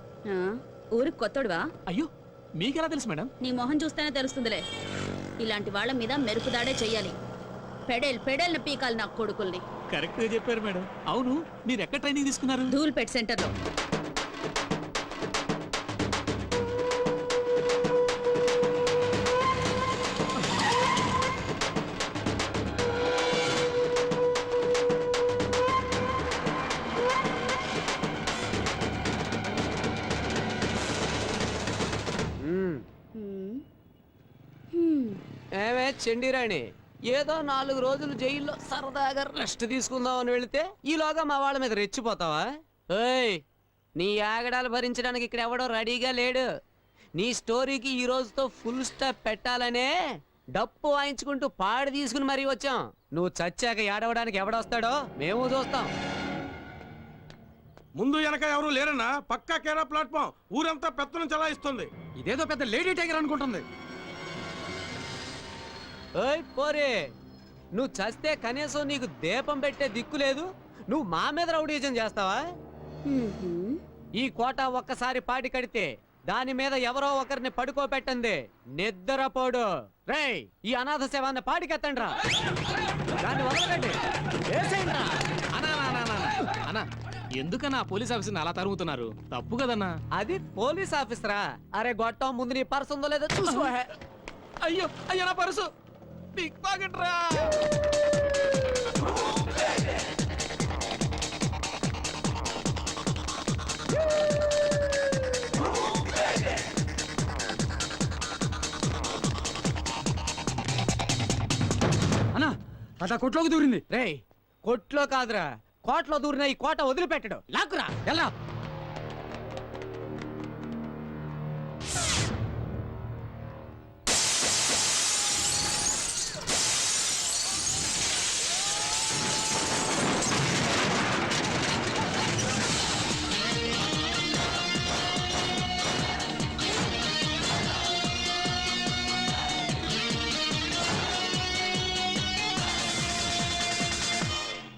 ఊరికి కొత్తడువా?
అయ్యో, మీకెలా తెలుసు మేడం?
నీ మొహం చూస్తేనే తెలుస్తుందిలే. ఇలాంటి వాళ్ళ మీద మెరుపుదాడే చెయ్యాలి. పెడేళ్ళ పీకాలి నా కొడుకుల్ని.
కరెక్ట్ గా చెప్పారు మేడం. అవును, మీరు ఎక్కడ ట్రైనింగ్ తీసుకున్నారు?
ధూల్పేట్ సెంటర్ లో.
ఏమే చెండిరాణి, ఏదో 4 రోజులు జైల్లో సరదాగా రెస్ట్ తీసుకుందామని వెళితే ఈలోగా మా వాళ్ళ మీద రెచ్చిపోతావా? ఏయ్, నీ ఆగడాలు భరించడానికి ఇక్కడ ఎవడో రెడీగా లేడు. నీ స్టోరీకి ఈ రోజుతో ఫుల్ స్టాప్ పెట్టాలనే డప్పు వాయించుకుంటూ పాడి తీసుకుని మరీ వచ్చాం. నువ్వు చచ్చాక ఏడవడానికి ఎవడొస్తాడో మేము చూస్తాం.
ముందు వెనక ఎవరు లేరన్నా, పక్కా కేరా ప్లాట్ఫామ్. ఊరంతా పెత్తనం చలాయిస్తుంది.
ఇదేదో పెద్ద లేడీ టైగర్ అనుకుంటుంది. ఓయ్ పోరే, నువ్వు చస్తే కనీసం నీకు దీపం పెట్టే దిక్కు లేదు. నువ్వు మా మీద రౌడీజం చేస్తావా? ఈ కోట ఒక్కసారి పాటి కడితే దాని మీద ఎవరో ఒకరిని పడుకోబెట్టండి నిద్రపోడు. రేయ్, ఈ అనాథ శవాన్ని పాటికెత్తండ్రా. దాన్ని వదలకండి.
అన్నా, ఎందుకన్నా పోలీస్ ఆఫీసర్ని అలా తరుగుతున్నారు? తప్పు కదన్నా.
అది పోలీస్ ఆఫీసరా? అరే గొట్టం, ముందు నీ పర్సు ఉందో లేదో చూసుకో.
అయ్యో అయ్యో, నా పర్సు పిక్ పాకెట్ రా.
అన్నా, అట్లా కొట్లోకి దూరింది. రేయ్, కొట్లో కాదురా, కోట్లో దూరిన ఈ కోట వదిలిపెట్టడు. లాక్కురా, ఎలా?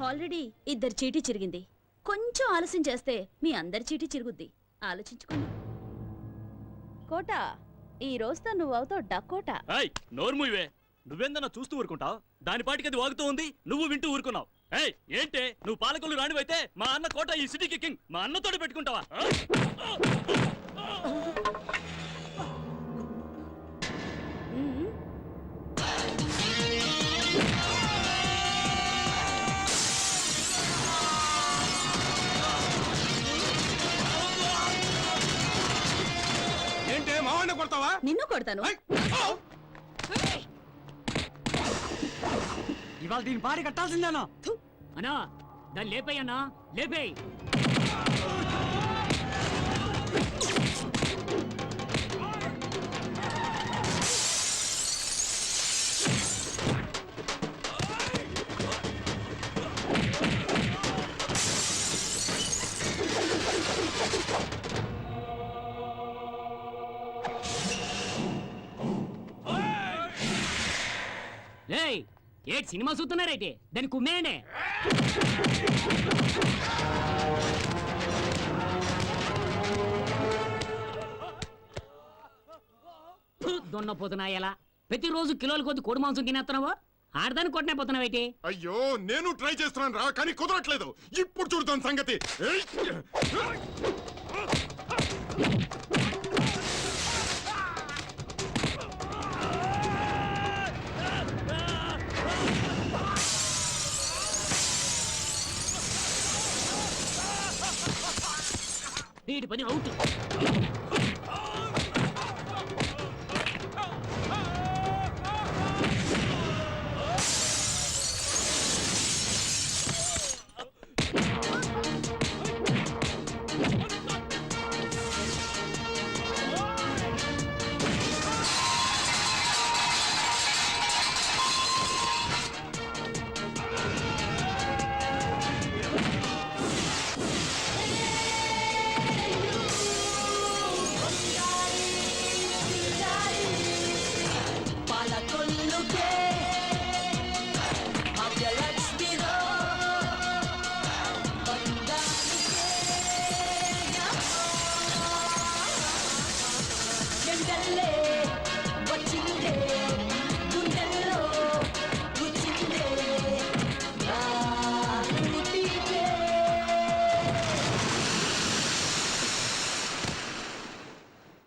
ఆల్రెడీ 2 చీటీ చిరిగింది. కొంచెం ఆలస్యం చేస్తే మీ అందరి చీటీ చిరుగుద్ది. ఆలోచించుకోండి. కోట, ఈ రోజుతో నువ్వు అవుతావు డకోటా.
నోర్మువే, నువ్వేందన్నా చూస్తూ ఊరుకుంటావు? దాని పాటికి అది వాగుతూ ఉంది, నువ్వు వింటూ ఊరుకున్నావు. ఏంటే నువ్వు పాలకులు రానివైతే మా అన్న కోట ఈ సిటీకి కింగ్. మా అన్నతోటి పెట్టుకుంటావా?
ఏంటే మావాడిని కొడతావా?
నిన్ను కొడతాను.
ఇవాళ దీని పాడి కట్టాల్సిందేనా?
అన్నా, దాన్ని లేపేయన్నా, లేపేయ్. ఏ సినిమా చూస్తున్నారైతే దాన్ని కుమ్మేయండి. దొన్నపోతున్నా ఎలా ప్రతిరోజు కిలోల కొద్ది కోడి మాంసం తినేస్తున్నావా?
ఆడదాన్ని కొట్టనే పోతున్నావేటి?
అయ్యో నేను ట్రై చేస్తున్నాను రా కానీ కుదరట్లేదు. ఇప్పుడు చూడతాను సంగతి. ఏయ్!
వీడి పని అవుట్.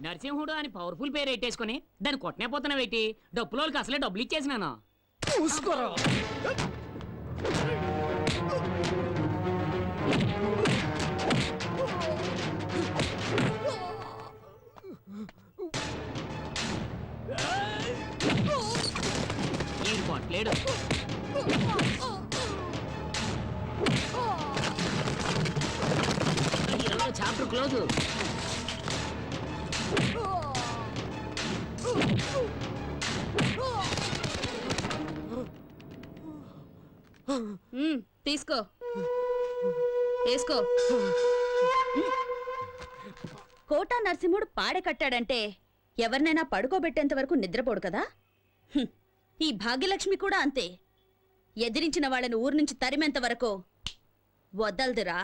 నరసింహుడు అని పవర్ఫుల్ పేరు పెట్టేసుకుని దాన్ని కొట్టనే పోతున్నావేటి? డబ్బులోకి అసలే డబ్బులు ఇచ్చేసినాను. చూసుకోరా. ఈ కొట్టలేడు. Chapter close.
తీసుకో, వేసుకో. కోటా నరసింహుడు పాడె కట్టాడంటే ఎవరినైనా పడుకోబెట్టేంత వరకు నిద్రపోడు కదా. ఈ భాగ్యలక్ష్మి కూడా అంతే. ఎదిరించిన వాళ్ళని ఊరు నుంచి తరిమేంత వరకు వదలదురా.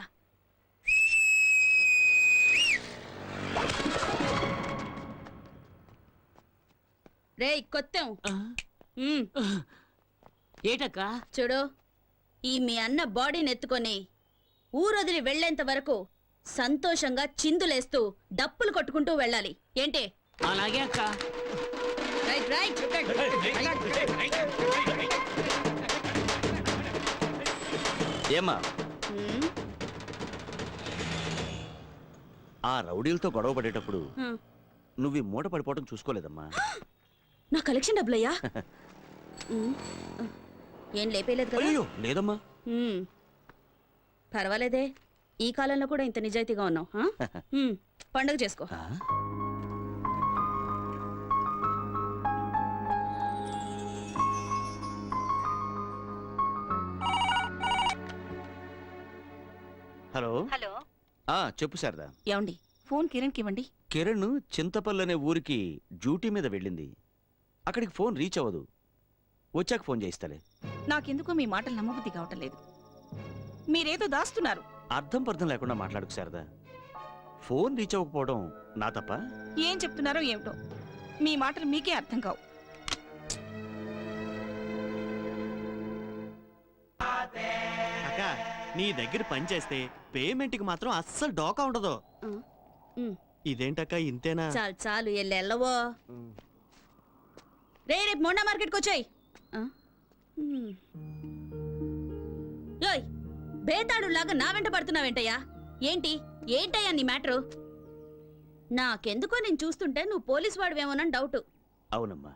రేయ్ కొత్తం,
ఏటక్క?
చూడు, ఈ మీ అన్న బాడీని ఎత్తుకొని ఊరొదిలి వెళ్లేంత వరకు సంతోషంగా చిందులేస్తూ డప్పులు కొట్టుకుంటూ వెళ్ళాలి. ఏంటి?
అలాగే అక్క.
Right right.
ఏమ్మా ఆ రౌడీలతో గొడవ పడేటప్పుడు నువ్వు ఈ మూట పడిపోవడం చూసుకోలేదమ్మా?
నా కలెక్షన్ డబ్బులయ్యా. ఏం లేపేలేదు కదా?
అయ్యో లేదమ్మా.
పర్వాలేదే, ఈ కాలంలో కూడా ఇంత నిజాయితీగా ఉన్నావు. పండుగ చేసుకో.
హలో
హలో,
చెప్పు శారదా.
ఏమండి, ఫోన్ కిరణ్కి ఇవ్వండి.
కిరణ్ చింతపల్లి అనే ఊరికి డ్యూటీ మీద వెళ్ళింది. అక్కడికి ఫోన్ రీచ్ అవ్వదు. వచ్చాక ఫోన్ చేయిస్తాలే.
నాకెందుకో మీ మాటలు నమ్మబుద్ధి కావటం లేదు. మీరేదో దాస్తున్నారు.
అర్థం పర్థం లేకుండా మాట్లాడుకు శారదా. ఫోన్ రీచ్ అవ్వకపోవడం నా తప్ప?
ఏం చెప్తున్నారో ఏమిటో, మీ మాటలు మీకే అర్థం కావు.
అక్క, నీ దగ్గర పని చేస్తే పేమెంట్కి మాత్రం అస్సలు డోకా ఉండదు. ఇదేంటక్క ఇంతేనా?
చాలు చాలు, ఎల్లవో. రేపు మొండా మార్కెట్కి వచ్చాయి. బేతాడు లాగా నా వెంట పడుతున్నావేంటయ్యా? ఏంటయ్యా నీ మ్యాటరు? నాకెందుకో నేను చూస్తుంటే నువ్వు పోలీసు వాడివేమోనని డౌట్.
అవునమ్మా,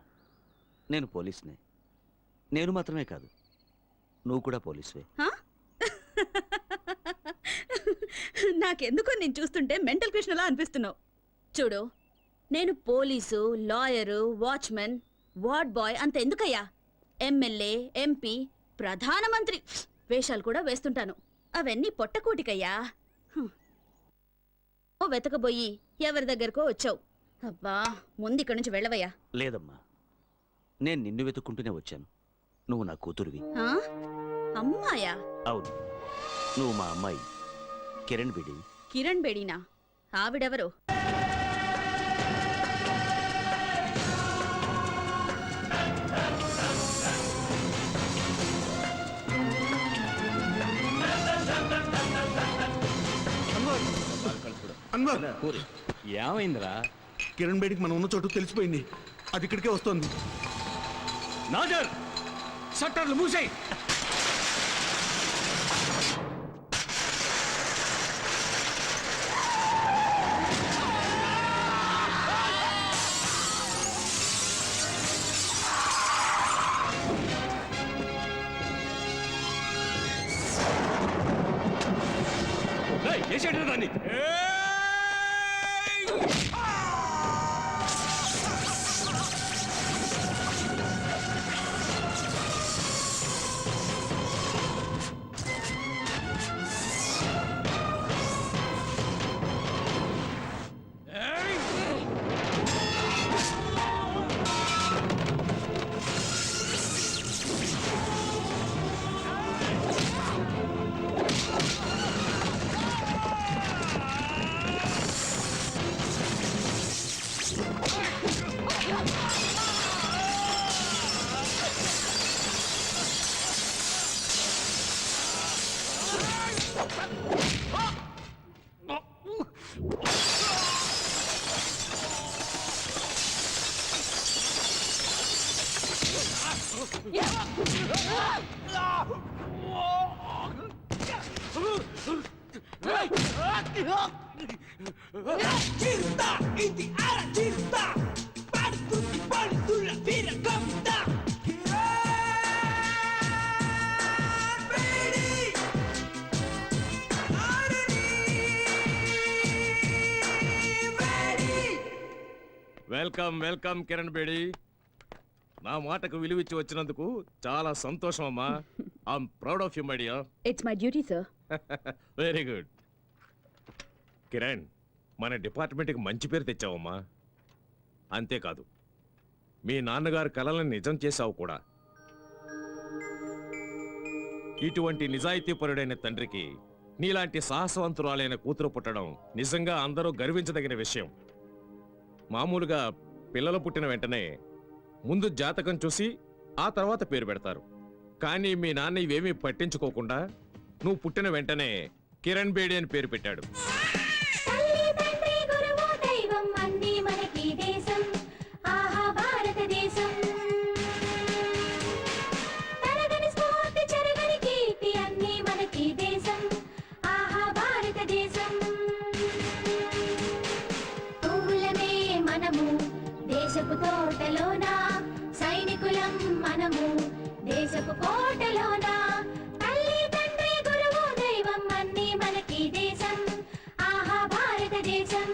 నేను పోలీసునే. నేను మాత్రమే కాదు, నువ్వు కూడా పోలీసువే.
నాకెందుకో నేను చూస్తుంటే మెంటల్ కృష్ణలా అనిపిస్తున్నావు. చూడు, నేను police, lawyer, watchman, ward boy అంత ఎందుకయ్యా, ఎమ్మెల్యే, ఎంపీ, ప్రధానమంత్రి వేషాలు కూడా వేస్తుంటాను. అవన్నీ పొట్టకూటికయ్యా. ఓ వెతకబోయి ఎవరి దగ్గరకో వచ్చావు. అబ్బా, ముందు ఇక్కడి నుంచి వెళ్ళవయ్యా.
లేదమ్మా, నేను నిన్ను వెతుక్కుంటూనే వచ్చాను. నువ్వు నా కూతురువి.
అమ్మాయా?
అవును, నువ్వు మా అమ్మాయి కిరణ్ బేడి.
కిరణ్ బేడీనా? ఆవిడెవరు?
అన్వర్
ఏమైందిరా?
కిరణ్ బేడికి మనం ఉన్న చోటు తెలిసిపోయింది. అది ఇక్కడికే వస్తోంది.
నాజర్ షట్టర్లు మూసేయ్. వేసేట దాన్ని. Welcome welcome Kiran Bedi. నా మాటకు విలువిచ్చి వచ్చినందుకు చాలా సంతోషం అమ్మా. I'm proud of you my dear.
It's my duty sir.
Very good. Kiran, మన డిపార్ట్మెంట్కి మంచి పేరు తెచ్చావమ్మా. అంతేకాదు మీ నాన్నగారు కలలను నిజం చేశావు కూడా. ఇటువంటి నిజాయితీపరుడైన తండ్రికి నీలాంటి సాహసవంతురాలైన కూతురు పుట్టడం నిజంగా అందరూ గర్వించదగిన విషయం. మామూలుగా పిల్లలు పుట్టిన వెంటనే ముందు జాతకం చూసి ఆ తర్వాత పేరు పెడతారు. కానీ మీ నాన్న ఇవేమీ పట్టించుకోకుండా నువ్వు పుట్టిన వెంటనే కిరణ్ బేడి అని పేరు పెట్టాడు.
దేశపు తోటలోనా సైనికులం మనము, దేశపు కోటలోనా తల్లి తండ్రి గురువు దైవం అన్నీ మనకి దేశం. ఆహా భారతదేశం.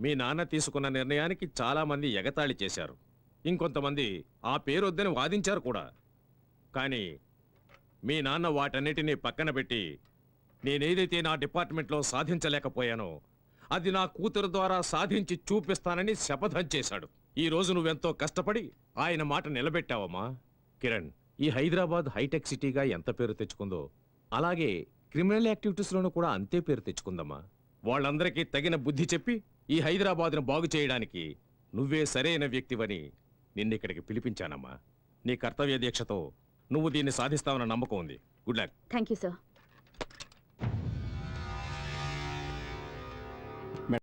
మీ నాన్న తీసుకున్న నిర్ణయానికి చాలా మంది ఎగతాళి చేశారు. ఇంకొంతమంది ఆ పేరొద్దని వాదించారు కూడా. కానీ మీ నాన్న వాటన్నిటినీ పక్కన పెట్టి నేనేదైతే నా డిపార్ట్మెంట్లో సాధించలేకపోయానో అది నా కూతురు ద్వారా సాధించి చూపిస్తానని శపథం చేశాడు. ఈ రోజు నువ్వెంతో కష్టపడి ఆయన మాట నిలబెట్టావమ్మా. కిరణ్, ఈ హైదరాబాద్ హైటెక్ సిటీగా ఎంత పేరు తెచ్చుకుందో అలాగే క్రిమినల్ యాక్టివిటీస్లోనూ కూడా అంతే పేరు తెచ్చుకుందమ్మా. వాళ్ళందరికీ తగిన బుద్ధి చెప్పి ఈ హైదరాబాద్ను బాగు చేయడానికి నువ్వే సరైన వ్యక్తివని నిన్నిక్కడికి పిలిపించానమ్మా. నీ కర్తవ్య దీక్షతో నువ్వు దీన్ని సాధిస్తావన్న నమ్మకం ఉంది. Good luck.
Thank you sir.